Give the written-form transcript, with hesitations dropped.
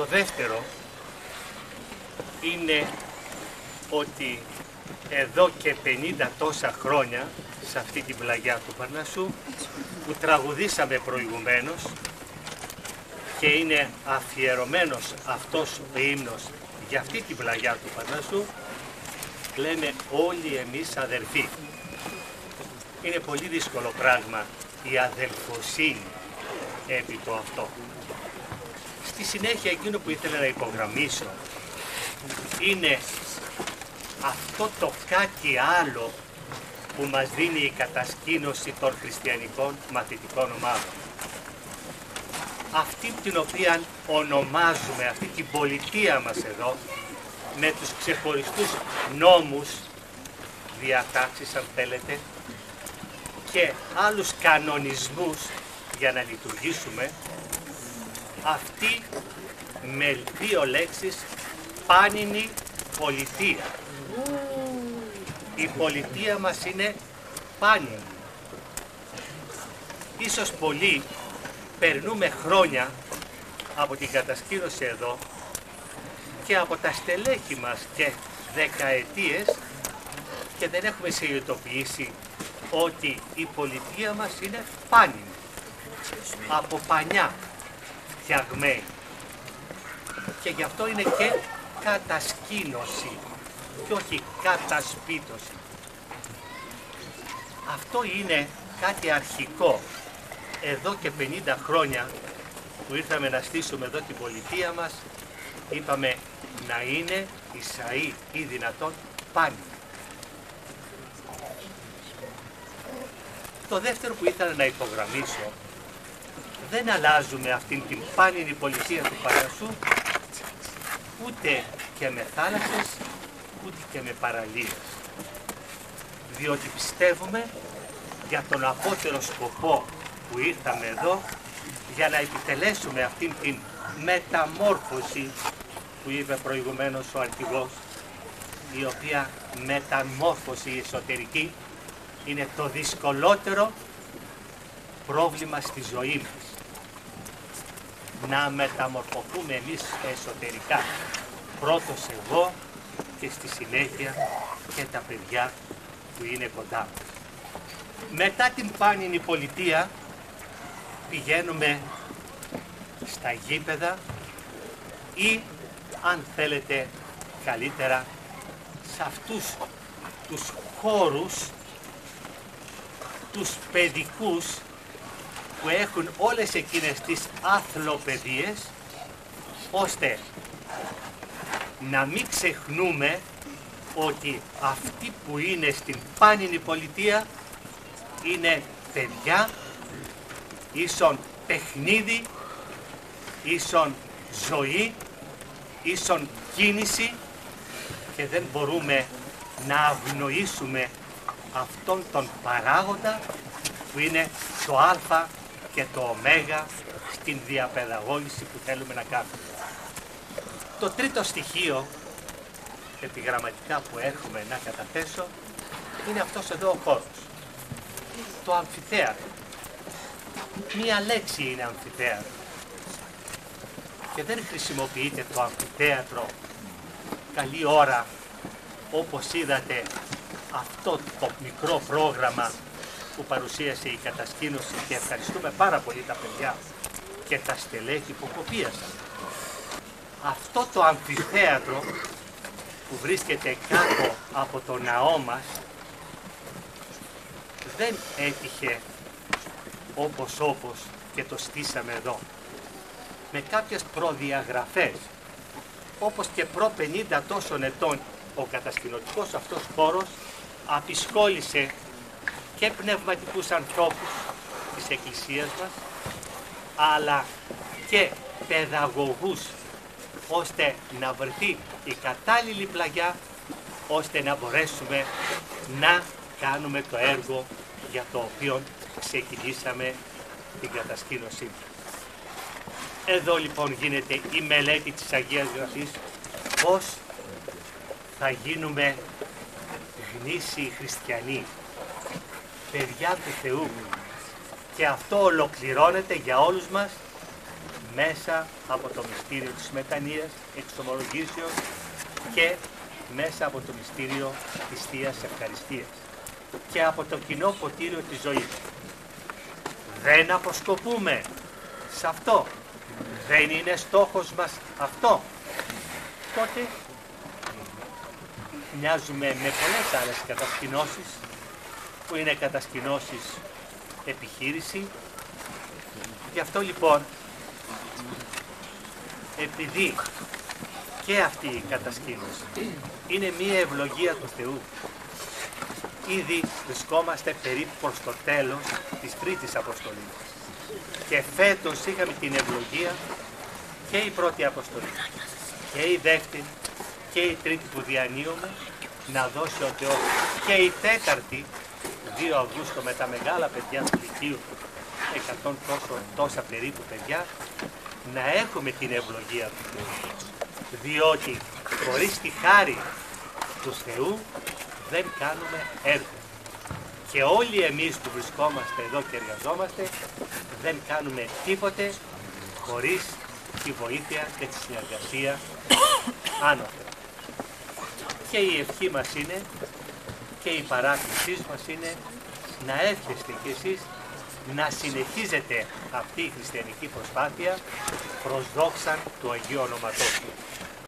Το δεύτερο είναι ότι εδώ και 50 τόσα χρόνια σε αυτή την πλαγιά του Παρνασσού που τραγουδήσαμε προηγουμένως και είναι αφιερωμένος αυτός ο ύμνος για αυτή την πλαγιά του Παρνασσού, λέμε όλοι εμείς αδελφοί. Είναι πολύ δύσκολο πράγμα η αδελφοσύνη επί το αυτό. Στη συνέχεια εκείνο που ήθελα να υπογραμμίσω είναι αυτό το κάτι άλλο που μας δίνει η κατασκήνωση των χριστιανικών μαθητικών ομάδων. Αυτή την οποία ονομάζουμε, αυτή την πολιτεία μας εδώ, με τους ξεχωριστούς νόμους, διατάξεις αν θέλετε, και άλλους κανονισμούς για να λειτουργήσουμε, αυτή με δύο λέξεις, πάνινη πολιτεία. Η πολιτεία μας είναι πάνινη. Ίσως πολλοί περνούμε χρόνια από την κατασκήνωση εδώ και από τα στελέχη μας και δεκαετίες και δεν έχουμε συνειδητοποιήσει ότι η πολιτεία μας είναι πάνινη, από πανιά φτιαγμένη, και γι' αυτό είναι και κατασκήνωση και όχι κατασπίτωση. Αυτό είναι κάτι αρχικό. Εδώ και 50 χρόνια που ήρθαμε να στήσουμε εδώ την πολιτεία μας, είπαμε να είναι ισαή ή δυνατόν πάνινη. Το δεύτερο που ήθελα να υπογραμμίσω, δεν αλλάζουμε αυτήν την πάνινη πολιτεία του Παρνασσού ούτε και με θάλασσες, ούτε και με παραλίες. Διότι πιστεύουμε για τον απότερο σκοπό που ήρθαμε εδώ, για να επιτελέσουμε αυτήν την μεταμόρφωση που είπε προηγουμένως ο αρχηγός, η οποία μεταμόρφωση εσωτερική είναι το δυσκολότερο πρόβλημα στη ζωή μας. Να μεταμορφωθούμε εμείς εσωτερικά, πρώτος εγώ και στη συνέχεια και τα παιδιά που είναι κοντά μας. Μετά την πάνινη πολιτεία πηγαίνουμε στα γήπεδα ή, αν θέλετε καλύτερα, σε αυτούς τους χώρους, τους παιδικούς, που έχουν όλες εκείνες τις αθλοπαιδείες, ώστε να μην ξεχνούμε ότι αυτοί που είναι στην πάνινη πολιτεία είναι παιδιά, ίσον παιχνίδι, ίσον ζωή, ίσον κίνηση, και δεν μπορούμε να αγνοήσουμε αυτόν τον παράγοντα που είναι το α και το ω στην διαπαιδαγώγηση που θέλουμε να κάνουμε. Το τρίτο στοιχείο επιγραμματικά που έχουμε να καταθέσω είναι αυτός εδώ ο χώρος. Το αμφιθέατρο. Μία λέξη είναι αμφιθέατρο. Και δεν χρησιμοποιείται το αμφιθέατρο καλή ώρα, όπως είδατε αυτό το μικρό πρόγραμμα που παρουσίασε η κατασκήνωση, και ευχαριστούμε πάρα πολύ τα παιδιά και τα στελέχη που κοπίασαν. Αυτό το αμφιθέατρο που βρίσκεται κάτω από το ναό μας δεν έτυχε όπως και το στήσαμε εδώ, με κάποιες προδιαγραφές, όπως και προ 50 τόσων ετών ο κατασκηνωτικός αυτός χώρος απεισχόλησε και πνευματικούς ανθρώπους της Εκκλησίας μας, αλλά και παιδαγωγούς, ώστε να βρεθεί η κατάλληλη πλαγιά, ώστε να μπορέσουμε να κάνουμε το έργο για το οποίο ξεκινήσαμε την κατασκήνωσή. Εδώ λοιπόν γίνεται η μελέτη της Αγίας Γραφής, πώς θα γίνουμε γνήσιοι χριστιανοί, παιδιά του Θεού. Και αυτό ολοκληρώνεται για όλους μας μέσα από το μυστήριο της μετανοίας, εξομολογήσεως και μέσα από το μυστήριο της Θείας Ευχαριστίας και από το κοινό ποτήριο της ζωής. Δεν αποσκοπούμε σε αυτό. Δεν είναι στόχος μας αυτό. Τότε μοιάζουμε με πολλές άλλες κατασκηνώσεις που είναι κατασκηνώσεις επιχείρηση. Γι' αυτό λοιπόν, επειδή και αυτή η κατασκήνωση είναι μία ευλογία του Θεού, ήδη βρισκόμαστε περίπου προς το τέλος της τρίτης αποστολής και φέτος είχαμε την ευλογία και η πρώτη αποστολή και η δεύτερη και η τρίτη που διανύουμε να δώσει ο Θεός και η τέταρτη 2 Αυγούστου με τα μεγάλα παιδιά του Λυκείου, 100 τόσα περίπου παιδιά, να έχουμε την ευλογία του Θεού. Διότι χωρίς τη χάρη του Θεού δεν κάνουμε έργο. Και όλοι εμείς που βρισκόμαστε εδώ και εργαζόμαστε δεν κάνουμε τίποτε χωρίς τη βοήθεια και τη συνεργασία άνωθεν. Και η ευχή μας είναι και η παράκλησή μας είναι να εύχεστε κι εσείς να συνεχίζετε αυτή η χριστιανική προσπάθεια προς δόξαν του Αγίου Ονόματός του.